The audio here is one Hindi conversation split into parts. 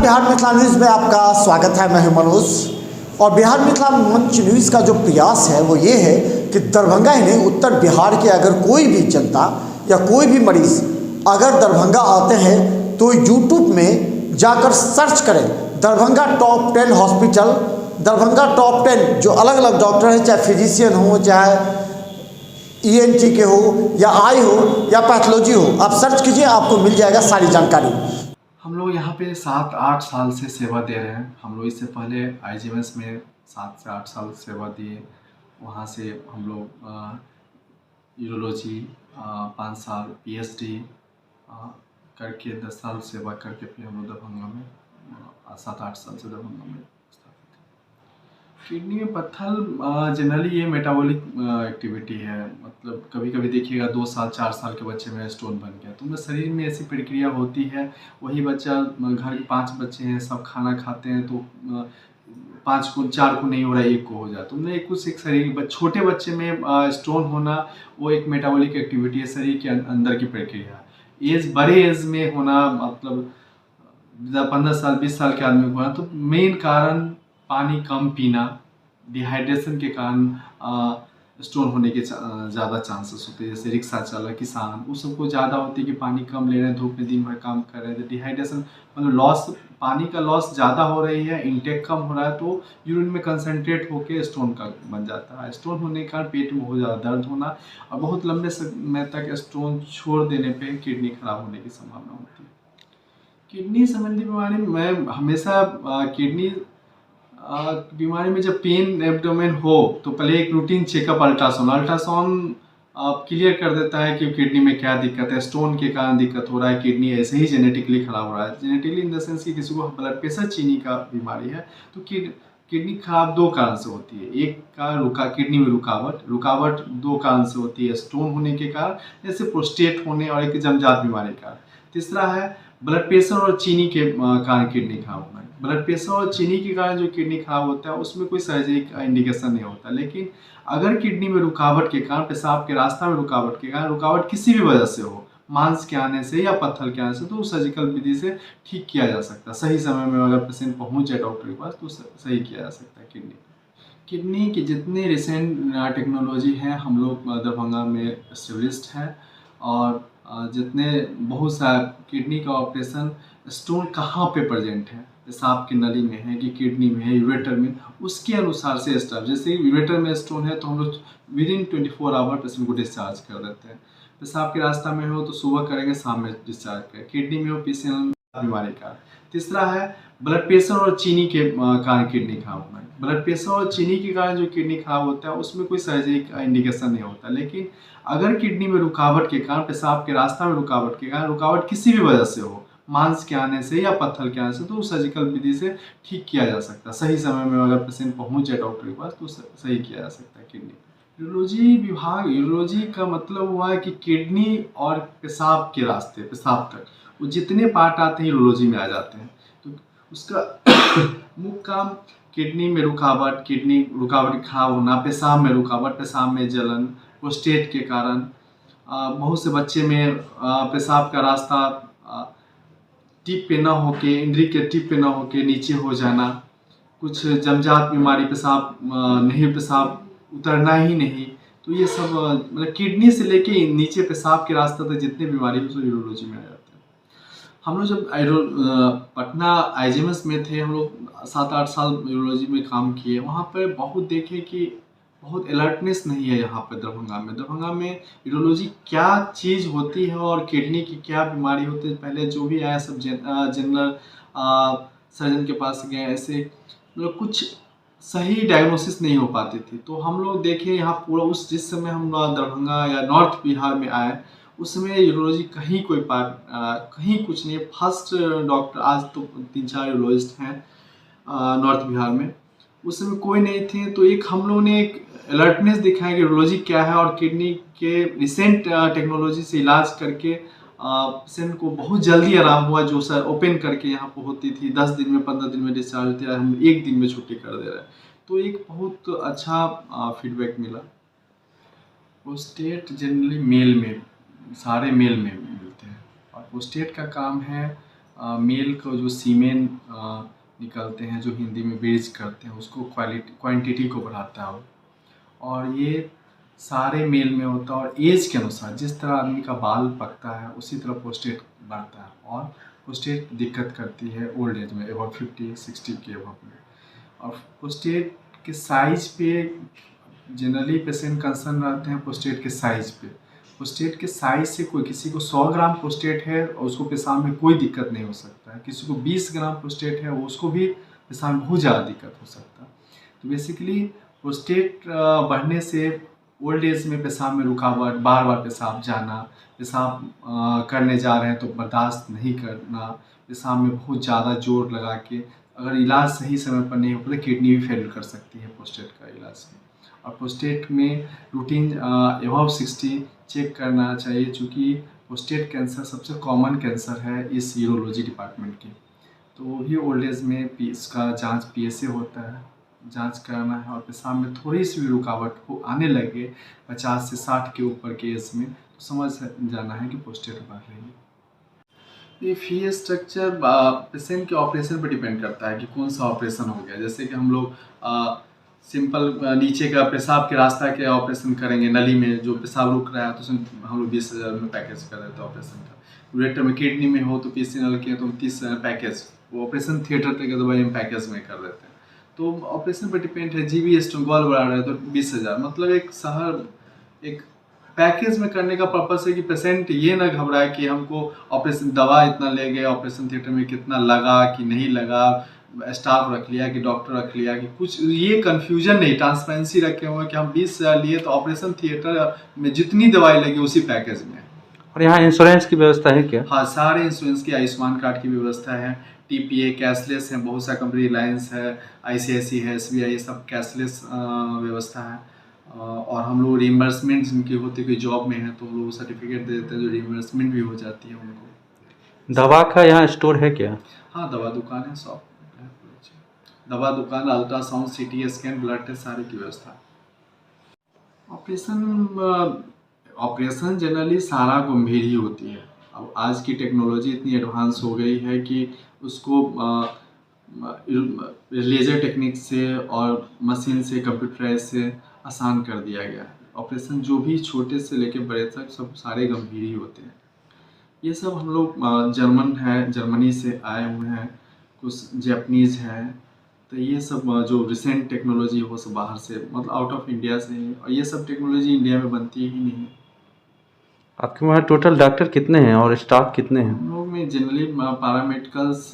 बिहार मिथिला न्यूज़ में आपका स्वागत है। मैं हूं मनोज और बिहार मिथिला मंच न्यूज़ का जो प्रयास है वो ये है कि दरभंगा ही नहीं, उत्तर बिहार के अगर कोई भी जनता या कोई भी मरीज़ अगर दरभंगा आते हैं तो यूट्यूब में जाकर सर्च करें Darbhanga top 10 hospital, Darbhanga top 10 जो अलग अलग डॉक्टर हैं, चाहे फिजिशियन हो, चाहे ENT के हो या आई हो या पैथोलॉजी हो, आप सर्च कीजिए, आपको मिल जाएगा सारी जानकारी। हम लोग यहाँ पे 7-8 साल से सेवा दे रहे हैं। हम लोग इससे पहले IGMS में 7 से 8 साल सेवा दिए। वहाँ से हम लोग यूरोलॉजी 5 साल, PhD करके 10 साल सेवा करके फिर हम लोग दरभंगा में 7-8 साल से दरभंगा में स्थापित हैं। किडनी में पत्थर जनरली ये मेटाबॉलिक एक्टिविटी है। मतलब कभी कभी देखिएगा 2 साल 4 साल के बच्चे में स्टोन बन गया, तो उनमें शरीर में ऐसी प्रक्रिया होती है। वही बच्चा, घर के 5 बच्चे हैं, सब खाना खाते हैं, तो 5 को 4 को नहीं हो रहा है, 1 को हो जाए, तो उनमें एक शरीर छोटे बच्चे में स्टोन होना वो एक मेटाबॉलिक एक्टिविटी है, शरीर के अंदर की प्रक्रिया। बड़े एज में होना, मतलब 15 साल 20 साल के आदमी को होना, तो मेन कारण पानी कम पीना, डिहाइड्रेशन के कारण स्टोन होने के ज़्यादा चांसेस होते हैं। जैसे रिक्शा चालक, किसान, उस सबको ज़्यादा होती है कि पानी कम ले रहे हैं, धूप में दिन भर काम कर रहे हैं, तो डिहाइड्रेशन मतलब लॉस, पानी का लॉस ज़्यादा हो रही है, इनटेक कम हो रहा है, तो यूरिन में कंसनट्रेट होकर स्टोन का बन जाता है। स्टोन होने के कारण पेट में बहुत ज़्यादा दर्द होना और बहुत लंबे समय तक स्टोन छोड़ देने पर किडनी खराब होने की संभावना होती है। किडनी संबंधी बीमारी में हमेशा किडनी बीमारी में जब पेन एब्डोमेन हो तो पहले एक रूटीन चेकअप अल्ट्रासाउंड क्लियर कर देता है कि किडनी में क्या दिक्कत है, स्टोन के कारण दिक्कत हो रहा है, किडनी ऐसे ही जेनेटिकली खराब हो रहा है। जेनेटिकली इन द सेंस कि किसी को ब्लड प्रेशर, चीनी का बीमारी है, तो किडनी खराब 2 कारण से होती है। एक का किडनी में रुकावट 2 कारण से होती है, स्टोन होने के कारण, जैसे प्रोस्टेट होने, और एक जमजात बीमारी का। तीसरा है ब्लड प्रेशर और चीनी के कारण किडनी खराब होना है। ब्लड प्रेशर और चीनी के कारण जो किडनी खराब होता है उसमें कोई सर्जरी का इंडिकेशन नहीं होता। लेकिन अगर किडनी में रुकावट के कारण, पेशाब के रास्ता में रुकावट के कारण, रुकावट किसी भी वजह से हो, मांस के आने से या पत्थर के आने से, तो सर्जिकल विधि से ठीक किया जा सकता है। सही समय में अगर पेशेंट पहुंच जाए डॉक्टर के पास तो सही किया जा सकता है। किडनी की जितनी रिसेंट टेक्नोलॉजी है हम लोग दरभंगा में एस्टेब्लिश्ड है, और जितने बहुत सा किडनी का ऑपरेशन, स्टोन कहाँ पे प्रेजेंट है, पेशाब की नली में है कि किडनी में है, यूरेटर में, उसके अनुसार से स्टाफ, जैसे यूरेटर में स्टोन है तो हम लोग विदिन 24 आवर पेशेंट को डिस्चार्ज कर देते हैं। पेशाब के रास्ता में हो तो सुबह करेंगे, शाम में डिस्चार्ज करें। किडनी में हो PCL बीमारी का। तीसरा है ब्लड प्रेशर और चीनी के कारण किडनी खराब होना है। ब्लड प्रेशर और चीनी के कारण जो किडनी खराब होता है उसमें कोई सर्जरी का इंडिकेशन नहीं होता। लेकिन अगर किडनी में रुकावट के कारण, पेशाब के रास्ता में रुकावट के कारण, रुकावट किसी भी वजह से हो, मांस के आने से या पत्थर के आने से, तो सर्जिकल विधि से ठीक किया जा सकता है। सही समय में अगर पेशेंट पहुंच जाए डॉक्टर के पास तो सही किया जा सकता है किडनी। यूरोलॉजी विभाग, यूरोलॉजी का मतलब हुआ है कि किडनी और पेशाब के रास्ते, पेशाब तक वो जितने पार्ट आते हैं यूरोलॉजी में आ जाते हैं। तो उसका मुख्य काम किडनी में रुकावट, किडनी रुकावट खराब होना, पेशाब में रुकावट, पेशाब में जलन, प्रोस्टेट के कारण, बहुत से बच्चे में पेशाब का रास्ता टिप पे ना होके, इंद्री के टिप पे ना होके नीचे हो जाना, कुछ जमजात बीमारी, पेशाब उतरना ही नहीं, तो ये सब मतलब किडनी से लेके नीचे पेशाब के रास्ते तक जितने बीमारी है सब यूरोलॉजी में आ जाते हैं। हम लोग जब पटना IGMS में थे, हम लोग 7-8 साल यूरोलॉजी में काम किए। वहाँ पर बहुत देखे कि बहुत अलर्टनेस नहीं है यहाँ पर दरभंगा में यूरोलॉजी क्या चीज़ होती है और किडनी की क्या बीमारी होती है। पहले जो भी आया सब जनरल सर्जन के पास गए, ऐसे मतलब कुछ सही डायग्नोसिस नहीं हो पाती थी। तो हम लोग देखे यहाँ पूरा जिस समय हम दरभंगा या नॉर्थ बिहार में आए, उस समय यूरोलॉजी कहीं कहीं कुछ नहीं। फर्स्ट डॉक्टर, आज तो 3-4 यूरोलॉजिस्ट हैं नॉर्थ बिहार में, उस समय कोई नहीं थे। तो एक हम लोगों ने एक अलर्टनेस दिखाया कि यूरोलॉजी क्या है, और किडनी के रिसेंट टेक्नोलॉजी से इलाज करके पेशेंट को बहुत जल्दी आराम हुआ। जो सर ओपन करके यहाँ पर होती थी 10 दिन में, 15 दिन में डिस्चार्ज होती है, हम 1 दिन में छुट्टी कर दे रहे हैं। तो एक बहुत अच्छा फीडबैक मिला। प्रोस्टेट जनरली मेल में, सारे मेल में मिलते हैं, और प्रोस्टेट का काम है मेल को जो सीमेन निकलते हैं, जो हिंदी में बीज करते हैं, उसको क्वांटिटी को बढ़ाता है। और ये सारे मेल में होता है, और एज के अनुसार जिस तरह आदमी का बाल पकता है उसी तरह प्रोस्टेट बढ़ता है। और प्रोस्टेट दिक्कत करती है ओल्ड एज में, अबाउट 50-60 के अबाउट में। और प्रोस्टेट के साइज पे जनरली पेशेंट कंसर्न रहते हैं, प्रोस्टेट के साइज पे। प्रोस्टेट के साइज से कोई, किसी को 100 ग्राम प्रोस्टेट है और उसको पेशाब में कोई दिक्कत नहीं हो सकता है, किसी को 20 ग्राम प्रोस्टेट है उसको भी पेशाब में बहुत ज़्यादा दिक्कत हो सकता है। तो बेसिकली प्रोस्टेट बढ़ने से ओल्ड एज में पेशाब में रुकावट, बार बार पेशाब जाना, पेशाब करने जा रहे हैं तो बर्दाश्त नहीं करना, पेशाब में बहुत ज़्यादा जोर लगा के अगर इलाज सही समय पर नहीं हो पाता, किडनी भी फेल कर सकती है प्रोस्टेट का इलाज में। और प्रोस्टेट में रूटीन अबव 60 चेक करना चाहिए, चूँकि प्रोस्टेट कैंसर सबसे कॉमन कैंसर है इस यूरोलॉजी डिपार्टमेंट की। तो भी ओल्ड एज में इसका जांच PSA होता है, जांच कराना है। और पेशाब में थोड़ी सी भी रुकावट हो आने लगे 50 से 60 के ऊपर के एज में, तो समझ जाना है कि प्रोस्टेट बढ़ रही है। ये फी स्ट्रक्चर पेशेंट के ऑपरेशन पर डिपेंड करता है कि कौन सा ऑपरेशन हो गया। जैसे कि हम लोग सिंपल नीचे का पेशाब के रास्ता के ऑपरेशन करेंगे, नली में जो पेशाब रुक रहा है, तो उसमें हम लोग 20,000 में पैकेज कर देते हैं ऑपरेशन का। उरेटर में किडनी में हो तो PC नल के तो 30,000 पैकेज, वो ऑपरेशन थिएटर तक है तो भाई हम पैकेज में कर देते हैं। तो ऑपरेशन पर डिपेंड है। GB स्टोन गॉल ब्लैडर है तो 20,000, मतलब एक पैकेज में करने का पर्पस है कि पेशेंट ये ना घबराए कि हमको ऑपरेशन दवा इतना ले गए, ऑपरेशन थिएटर में कितना लगा कि नहीं लगा, स्टाफ रख लिया कि डॉक्टर रख लिया कि कुछ, ये कन्फ्यूजन नहीं, ट्रांसपेरेंसी रखे हुए कि हम 20,000 लिए तो ऑपरेशन थिएटर में जितनी दवाई लगी उसी पैकेज में। और यहाँ इंश्योरेंस की व्यवस्था है क्या? हाँ, सारे इंश्योरेंस की, आयुष्मान कार्ड की व्यवस्था है, TPA कैशलेस है, बहुत सा कंपनी, रिलायंस है, ICICI है, SBI, ये सब कैशलेस व्यवस्था है। और हम लोग रिइम्बर्समेंट जिनकी होती है, कोई जॉब में है तो हम लोग सर्टिफिकेट दे देते हैं जो रिइम्बर्समेंट भी हो जाती है उनको। दवा का यहाँ स्टोर है क्या? हाँ, दवा दुकान है, शॉप है, दवा दुकान, ultrasound, CT scan, blood test, सारी की व्यवस्था। ऑपरेशन जनरली सारा गंभीर ही होती है। अब आज की टेक्नोलॉजी इतनी एडवांस हो गई है कि उसको लेज़र टेक्निक से और मशीन से, कंप्यूटराइज से आसान कर दिया गया है। ऑपरेशन जो भी छोटे से लेके बड़े तक सब सारे गंभीर ही होते हैं। ये सब हम लोग जर्मनी से आए हुए हैं, कुछ जापानीज़ हैं, तो ये सब जो रिसेंट टेक्नोलॉजी है वो सब बाहर से, मतलब आउट ऑफ इंडिया से है। और ये सब टेक्नोलॉजी इंडिया में बनती ही नहीं। आपके वहाँ टोटल डॉक्टर कितने हैं और स्टाफ कितने हैं? हम लोग में जनरली पैरामेडिकल्स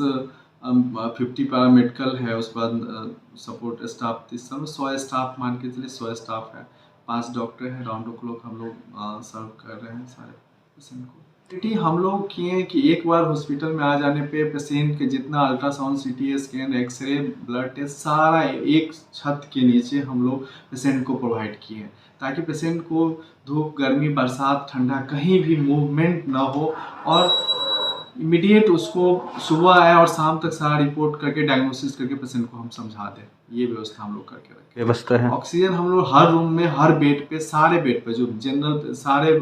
50 पैरामेडिकल है, उसके बाद सपोर्ट स्टाफ 100 स्टाफ मान के चलिए, 100 स्टाफ है, 5 डॉक्टर हैं, राउंड द क्लॉक हम लोग सर्व कर रहे हैं सारे पेशेंट को। हम लोग किए हैं कि एक बार हॉस्पिटल में आ जाने पे पेशेंट के जितना ultrasound, CT scan, x-ray, blood test सारा एक छत के नीचे हम लोग पेशेंट को प्रोवाइड किए हैं, ताकि पेशेंट को धूप, गर्मी, बरसात, ठंडा कहीं भी मूवमेंट ना हो और इमीडिएट उसको सुबह आए और शाम तक सारा रिपोर्ट करके डायग्नोसिस करके पेशेंट को हम समझा दें। ये व्यवस्था हम लोग करके रखें। व्यवस्था है। ऑक्सीजन हम लोग हर रूम में, हर बेड पे, सारे बेड पे, जो जनरल सारे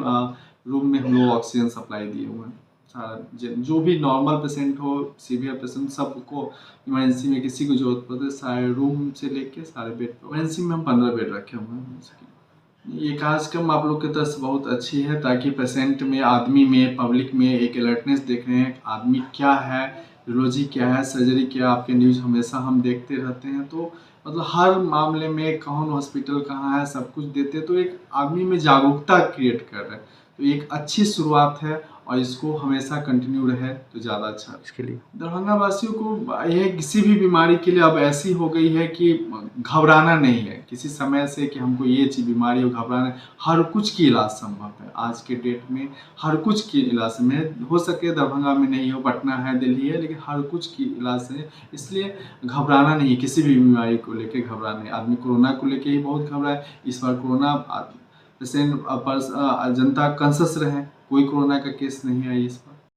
रूम में हम लोग ऑक्सीजन सप्लाई दिए हुए हैं। सारा जो भी नॉर्मल पेशेंट हो, सीवियर पेशेंट, सबको इमरजेंसी में किसी को जरूरत पड़े तो सारे रूम से लेके सारे बेड पे, इमरजेंसी में हम 15 बेड रखे हुए हैं। ये कार्यक्रम आप लोग की तरफ से बहुत अच्छी है, ताकि पेशेंट में, आदमी में, पब्लिक में एक अलर्टनेस देख रहे हैं, आदमी क्या है, यूरोलॉजी क्या है, सर्जरी क्या, आपके न्यूज़ हमेशा हम देखते रहते हैं। तो मतलब हर मामले में कौन हॉस्पिटल कहाँ है सब कुछ देते, तो एक आदमी में जागरूकता क्रिएट कर रहे हैं। तो एक अच्छी शुरुआत है और इसको हमेशा कंटिन्यू रहे तो ज़्यादा अच्छा। इसके लिए दरभंगा वासियों को यह किसी भी बीमारी के लिए अब ऐसी हो गई है कि घबराना नहीं है किसी समय से कि हमको ये चीज़ बीमारी हो, घबराना। हर कुछ की इलाज संभव है आज के डेट में, हर कुछ की इलाज में हो सके दरभंगा में नहीं हो, पटना है, दिल्ली है, लेकिन हर कुछ की इलाज है। इसलिए घबराना नहीं, किसी भी बीमारी को लेकर घबराना नहीं। आदमी कोरोना को लेकर ही बहुत घबराए, इस बार कोरोना पेशेंट पर जनता कॉन्शियस रहे, कोई कोरोना का केस नहीं आई इस बार।